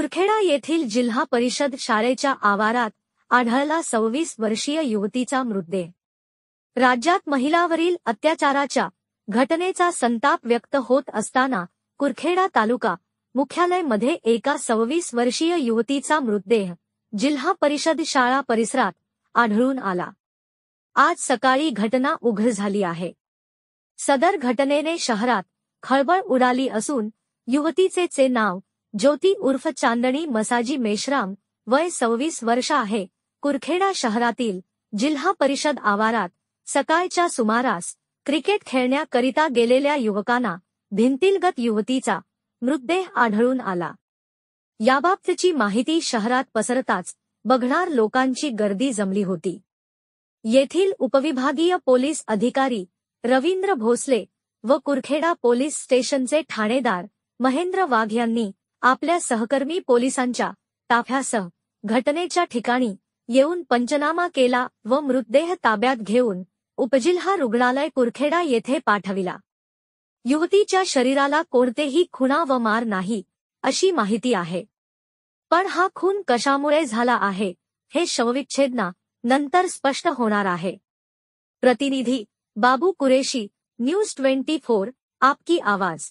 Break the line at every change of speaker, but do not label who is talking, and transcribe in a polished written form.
कुरखेडा येथील जिल्हा परिषद शाळेच्या आवारात आढळला 26 वर्षीय युवतीचा मृतदेह। राज्यात महिलांवरील अत्याचाराच्या घटनेचा संताप व्यक्त होत असताना कुरखेडा तालुका मुख्यालय मध्ये एका 26 वर्षीय युवतीचा मृतदेह जिल्हा परिषद शाळा परिसरात आढळून आला। आज सकाळी घटना उघड झाली आहे। सदर घटनेने शहरात खळबळ उडाली असून युवतीचे नाव ज्योती उर्फ चांदणी मसाजी मेश्राम, वय 26 वर्ष आहे। कुरखेडा शहरातील जिल्हा परिषद आवारात सकाळच्या सुमारास क्रिकेट खेळण्याकरिता गेलेल्या युवकांना भिंतीलगत युवतीचा मृतदेह आढळून आला। याबाबतची माहिती शहरात पसरताच बघणार लोकांची गर्दी जमली होती। येथील उपविभागीय पोलीस अधिकारी रवींद्र भोसले व कुरखेडा पोलीस स्टेशनचे ठाणेदार महेंद्र वाघ यांनी आपल्या सहकर्मी पोलिसांच्या ताफ्यासह घटनेच्या ठिकाणी येऊन पंचनामा केला व मृतदेह ताब्यात घेऊन उपजिल्हा रुग्णालय कुरखेडा येथे पाठविला। युवतीच्या शरीराला कोणतेही खुणा व मार नाही अशी माहिती आहे, पण हा खून कशामुळे झाला आहे हे शवविच्छेदना नंतर स्पष्ट होणार आहे। प्रतिनिधी बाबू कुरेशी, न्यूज 24, आपकी आवाज।